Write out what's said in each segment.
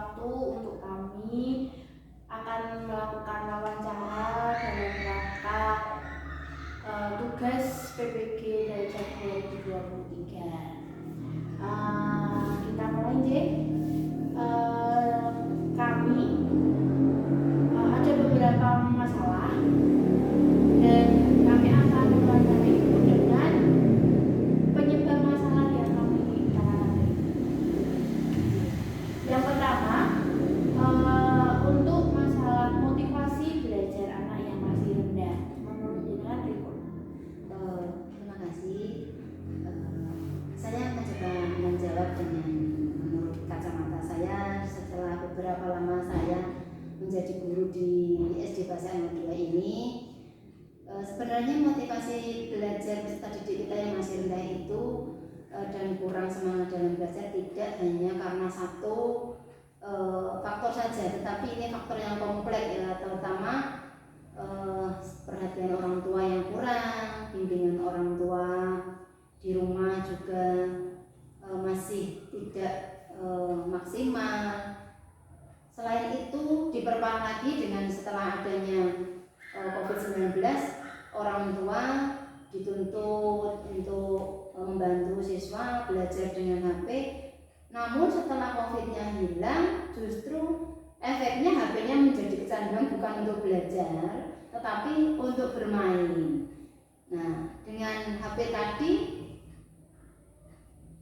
waktu untuk kami akan melakukan wawancara dalam rangka tugas PPG Belajar 2023. Kita mulai deh. Kami ada beberapa masalah dan kami akan mewawancara itu dengan penyebab masalah yang kami alami. Yang pertama, untuk masalah motivasi belajar anak yang masih rendah. Menurut jenengan Riko? Terima kasih. Saya mencoba menjawab dengan menurut kacamata saya setelah beberapa lama saya menjadi guru di SD Bahasa Anak 2 ini. Sebenarnya motivasi belajar peserta didik kita yang masih rendah itu dan kurang semangat dalam belajar tidak hanya karena satu faktor saja, tetapi ini faktor yang kompleks ya, terutama perhatian orang tua yang kurang, bimbingan orang tua di rumah juga masih tidak maksimal. Selain itu diperparah lagi dengan setelah adanya COVID-19, orang tua dituntut untuk membantu siswa belajar dengan HP. Namun setelah COVID-nya hilang, justru efeknya HP-nya menjadi kecanduan bukan untuk belajar, tetapi untuk bermain. Nah, dengan HP tadi,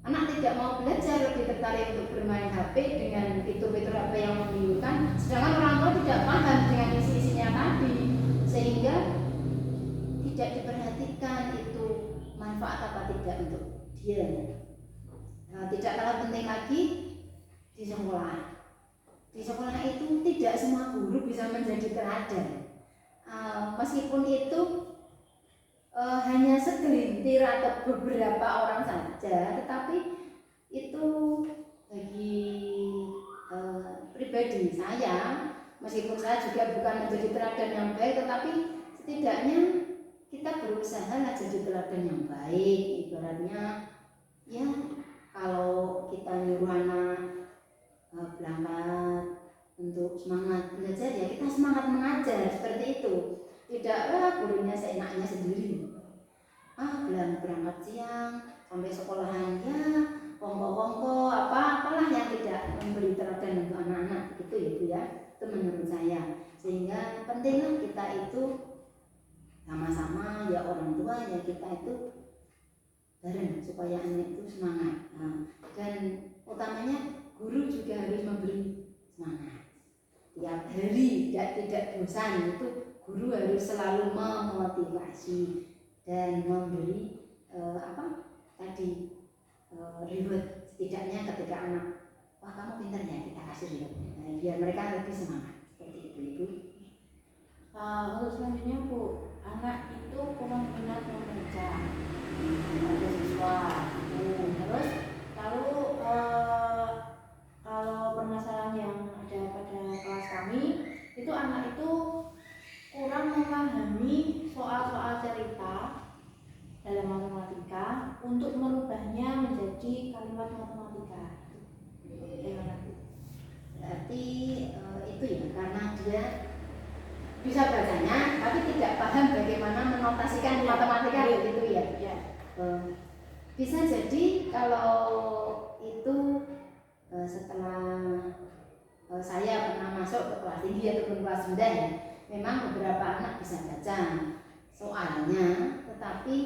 anak tidak mau belajar, lebih tertarik untuk bermain HP dengan fitur-fitur HP yang membingungkan, sedangkan orang tua tidak paham dengan isi-isinya tadi, sehingga tidak diperhatikan itu manfaat apa tidak untuk dia. Nah, tidak kalah penting lagi di sekolah. Di sekolah itu tidak semua guru bisa menjadi teladan. Meskipun itu hanya segelintir atau beberapa orang saja, tetapi itu bagi pribadi saya, meskipun saya juga bukan menjadi teladan yang baik, tetapi setidaknya kita berusaha jadi teladan yang baik. Ibaratnya ya, kalau kita nyuruh anak berangkat untuk semangat belajar, ya kita semangat mengajar, seperti itu. Tidak gurunya seenaknya sendiri. Berangkat siang sampai sekolahan ya kongko-kongko apalah yang tidak memberi teladan untuk anak-anak, gitu ya Bu ya. Itu menurut saya. Sehingga pentinglah kita itu sama-sama, ya orang tua ya kita itu bareng supaya anak itu semangat. Dan utamanya guru juga harus memberi semangat. Tiap hari tidak bosan, itu guru harus selalu memotivasi dan memberi reward setidaknya ketika anak, wah kamu pintar ya, kita kasih reward, biar mereka lebih semangat. Seperti itu Ibu. Untuk selanjutnya Bu, anak itu kurang minat membaca, ada siswa. Terus kalau permasalahan yang ada pada kelas kami itu anak itu kurang memahami soal-soal cerita dalam matematika untuk merubahnya menjadi kalimat matematika. Berarti itu ya, karena dia bisa bacanya tapi tidak paham bagaimana menotasikan matematika, begitu ya. Bisa jadi kalau itu setelah saya pernah masuk ke kelas tinggi ataupun kelas rendah ya, memang beberapa anak bisa baca soalnya tetapi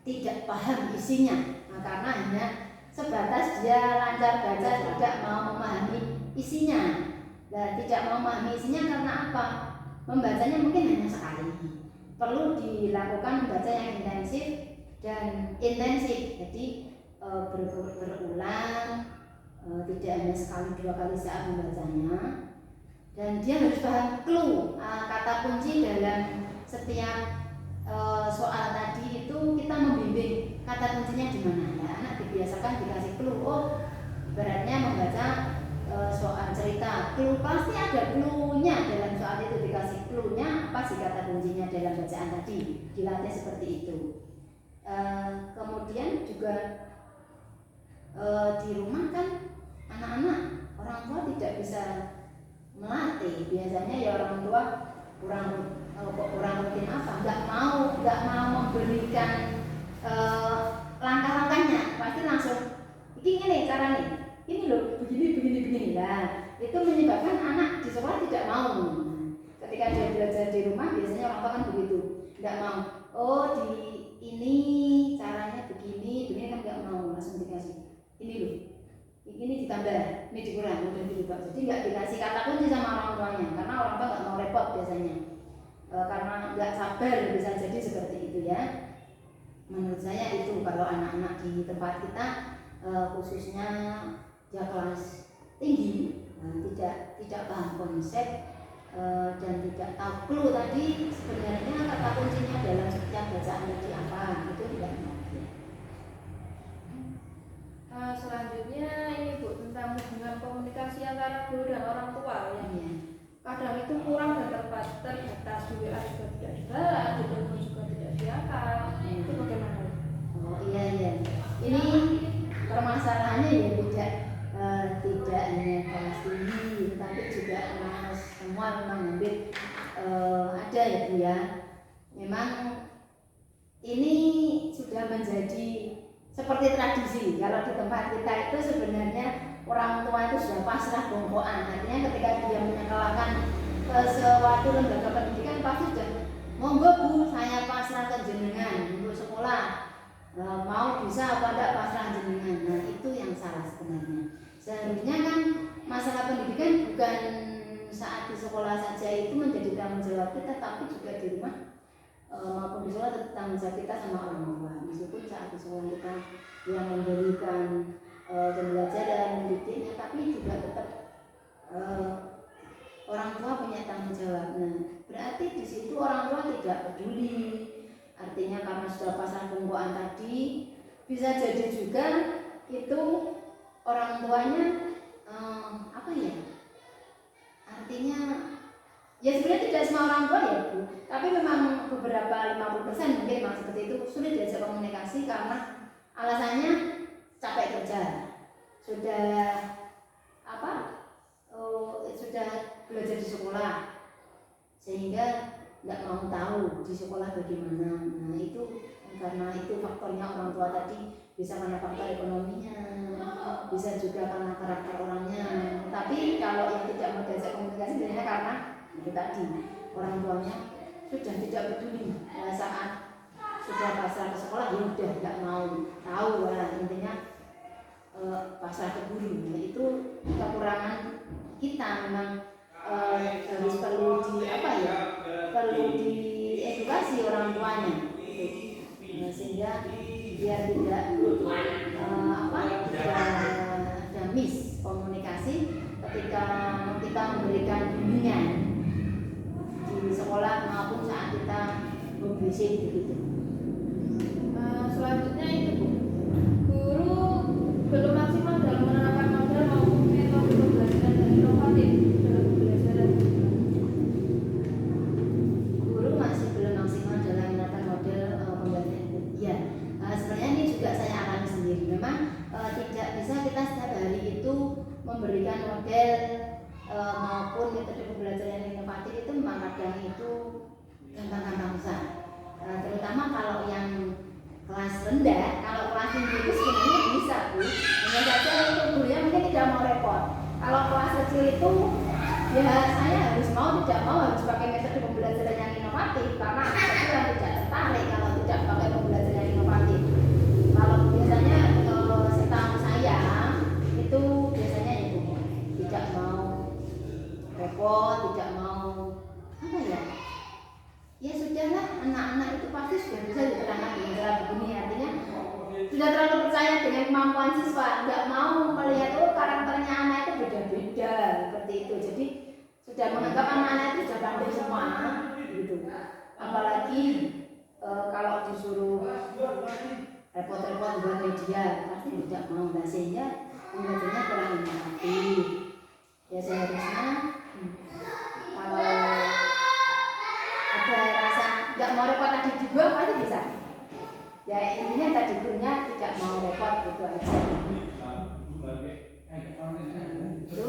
tidak paham isinya. Karena hanya sebatas dia lancar baca, tidak mau memahami isinya. Dan tidak mau memahami isinya karena apa? Membacanya mungkin hanya sekali. Perlu dilakukan membaca yang intensif dan intensif. Jadi berulang, tidak hanya sekali dua kali saat membacanya. Dan dia harus paham clue, kata kunci dalam setiap soal tadi itu. Kita membimbing kata kuncinya di mana ya. Anak dibiasakan dikasih clue. Beratnya membaca soal cerita, clue pasti ada clue-nya dalam soal itu, dikasih clue-nya apa sih kata kuncinya dalam bacaan tadi, dilatih seperti itu. Kemudian juga di rumah kan anak-anak orang orang tua tidak bisa melatih. Biasanya ya orang tua kurang rutin apa, nggak mau memberikan langkah-langkahnya, pasti langsung ini cara nih, ini loh begini lah. Itu menyebabkan anak di sekolah tidak mau. Ketika dia belajar di rumah biasanya orang tua kan begitu, nggak mau. Oh di ini caranya begini kan nggak mau, langsung dikasih ini loh, ini ditambah, ini dikurang, udah gitu Pak. Jadi nggak dikasih kata kunci sama orang tuanya, karena orang tua nggak mau repot biasanya, karena nggak sabar, bisa jadi seperti itu ya. Menurut saya itu kalau anak-anak di tempat kita, khususnya ya kelas tinggi, tidak paham konsep dan tidak tahu clue tadi sebenarnya kata kuncinya dalam setiap bacaan tadi apa, itu tidak ngerti. Selanjutnya ini Bu, tentang hubungan komunikasi antara guru dan orang tua yang kadang itu kurang dan terbatas, di WA juga tidak dibalas, di telepon juga tidak diangkat. Itu bagaimana? Oh iya, ini permasalahannya ya tidak hanya kelas tinggi, tapi juga anak semua memang hampir ada ya Bu ya. Memang ini sudah menjadi seperti tradisi. Kalau di tempat kita itu sebenarnya orang tua itu sudah pasrah bongkoan. Artinya ketika dia menyekolahkan ke suatu lembaga pendidikan pasti sudah monggo Bu, saya pasrah ke jenengan untuk sekolah, mau bisa apa enggak pasrah jenengan. Nah itu yang salah sebenarnya. Seharusnya kan masalah pendidikan bukan saat di sekolah saja itu menjadi tanggung jawab kita, tapi juga di rumah maupun di sekolah tetap tanggung jawab kita sama orang tua. Meskipun saat di sekolah kita yang memberikan pembelajaran mendidiknya, tapi juga tetap orang tua punya tanggung jawab. Nah, berarti di situ orang tua tidak peduli. Artinya karena sudah pasang bongkoan tadi, bisa jadi juga itu orang tuanya artinya ya sebenarnya tidak semua orang tua ya Bu, tapi memang beberapa 50% mungkin memang seperti itu, sulit diajak komunikasi karena alasannya capek kerja, sudah sudah belajar di sekolah sehingga nggak mau tahu di sekolah bagaimana. Nah itu karena itu faktornya orang tua tadi, bisa karena faktor ekonominya, bisa juga karena karakter orangnya. Tapi kalau yang tidak mau diajak komunikasi biasanya karena itu tadi orang tuanya sudah tidak peduli. Saat sudah pasrah ke sekolah ya udah nggak mau tahu lah, intinya pasrah ke guru. Nah, itu kekurangan kita memang harus perlu diedukasi orang tuanya, sehingga biar tidak ada miskomunikasi ketika kita memberikan bimbingan di sekolah maupun saat kita membimbing begitu. Selanjutnya itu Bu, guru belum maksimal dalam menerapkan model maupun metode pembelajaran dan inovatif dalam pembelajaran. Guru masih belum maksimal dalam menerapkan model pembelajaran. Ya, sebenarnya ini juga saya alami sendiri. Memang tidak bisa kita setiap hari itu memberikan model maupun metode pembelajaran yang inovatif. Itu memang kadang itu gampang-gampang besar. Terutama kalau yang kelas rendah, kalau kelas tinggi itu sebenarnya bisa Bu. Hanya saja untuk gurunya mungkin tidak mau repot. Kalau kelas kecil itu ya saya harus mau tidak mau harus pakai metode pembelajaran yang inovatif, karena anak kecil yang tidak tertarik kalau tidak pakai pembelajaran yang inovatif. Kalau biasanya setahu saya itu biasanya itu tidak mau repot, tidak mau ya sudahlah, anak-anak itu pasti sudah bisa diterangkan dengan cara begini. Artinya sudah terlalu percaya dengan kemampuan siswa, nggak mau melihat karakternya anak itu beda-beda seperti itu. Jadi sudah menganggap anak-anak itu sudah pandai semua gitu. Apalagi kalau disuruh repot-repot buat media pasti tidak mau. Nah, sehingga pembelajarannya kurang inovatif. Ya seharusnya kalau ada rasa nggak mau repot tadi juga pasti bisa. Ya intinya tadi gurunya tidak mau repot gitu aja. Itu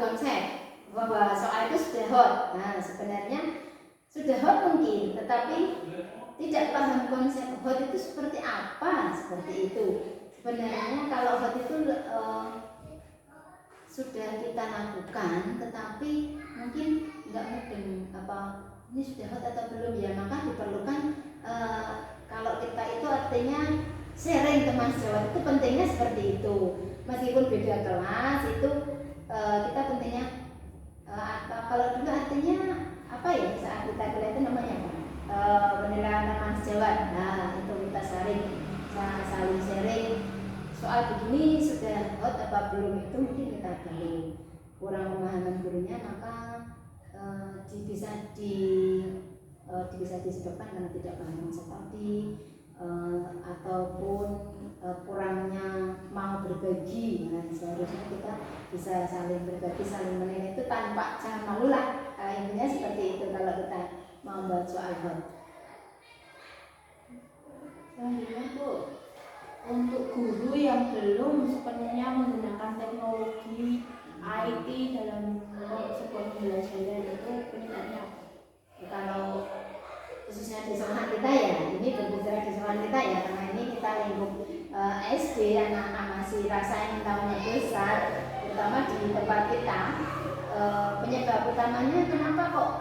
konsep bahwa soal itu sudah hot. Nah, sebenarnya sudah hot mungkin, tetapi tidak paham konsep hot itu seperti apa, seperti itu. Sebenarnya kalau hot itu sudah kita lakukan, tetapi mungkin nggak mudeng apa ini sudah hot atau belum ya, maka diperlukan kalau kita itu artinya sharing teman sejawat itu pentingnya seperti itu. Meskipun beda kelas itu kita pentingnya kalau dulu artinya apa ya, saat kita kuliah itu namanya apa? Penilaian teman sejawat. Nah itu kita saling sharing soal begini sudah hot apa belum, itu mungkin kita belum kurang pemahaman gurunya, maka bisa disebabkan karena tidak paham konsep tadi ataupun kurangnya mau berbagi. Nah, seharusnya kita bisa saling berbagi, saling menilai itu tanpa jangan malu lah. Intinya seperti itu kalau kita mau buat soal hot. Selanjutnya Bu, untuk guru yang belum sepenuhnya menggunakan teknologi IT dalam sebuah pembelajaran itu penyebabnya apa? Kalau khususnya di sekolahan kita ya, ini berbicara di sekolahan kita ya, karena ini kita lingkup SD, anak-anak masih rasa ingin tahunya besar, terutama di tempat kita. Penyebab utamanya kenapa kok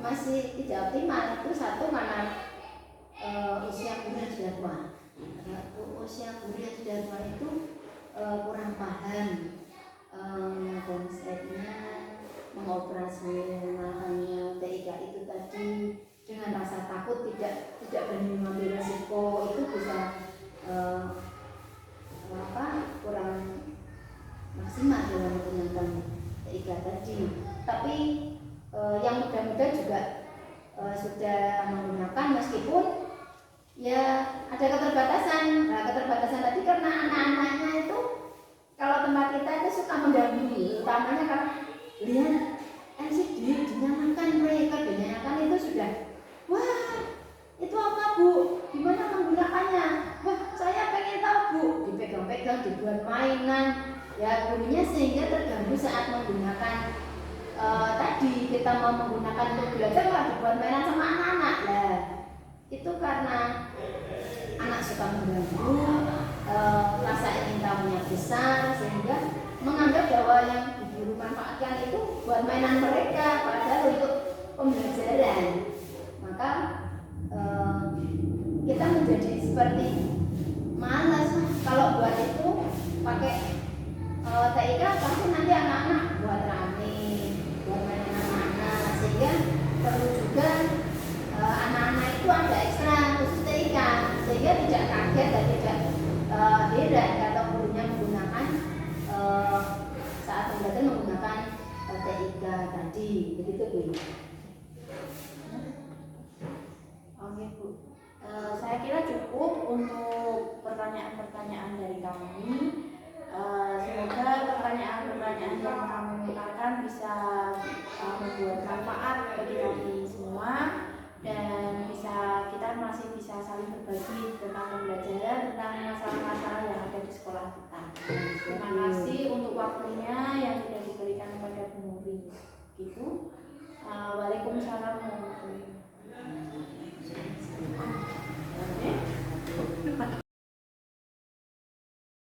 masih tidak optimal itu satu karena usia guru yang sudah tua. Usia guru yang sudah tua itu kurang paham konsepnya, mengoperasionalkannya TIK itu tadi dengan rasa takut, tidak berani mengambil resiko, itu bisa kurang maksimal dalam menggunakan TIK tadi. Tapi yang muda-muda juga sudah menggunakan, meskipun ya ada keterbatasan. Nah, keterbatasan tadi karena anak-anaknya itu kalau tempat kita itu suka mengganggu, utamanya karena lihat LCD dinyalakan, mereka dinyalakan itu sudah, wah itu apa Bu? Gimana menggunakannya? Wah saya pengen tahu Bu. Dipegang-pegang, dibuat mainan, ya gurunya sehingga terganggu saat menggunakan tadi kita mau menggunakan untuk belajar lah dibuat mainan sama anak-anak. Nah itu karena anak suka mengganggu, rasa ingin tahunya besar, sehingga menganggap bahwa yang guru manfaatkan itu buat mainan mereka, padahal untuk pembelajaran. Maka kita menjadi seperti malas kalau buat itu pakai TIK, pasti nanti anak-anak buat rame, buat mainan anak-anak, sehingga perlu juga anak-anak itu ada ekstra khusus TIK, sehingga tidak kaget dan tidak heran kalau gurunya menggunakan saat pembelajaran menggunakan TIK tadi, begitu Bu. Oke Bu, saya kira cukup untuk pertanyaan-pertanyaan dari kami. Semoga pertanyaan-pertanyaan yang kami utarakan bisa membuat manfaat bagi kami semua, dan kita masih bisa saling berbagi tentang pembelajaran, tentang masalah-masalah yang ada di sekolah kita. Terima kasih untuk waktunya yang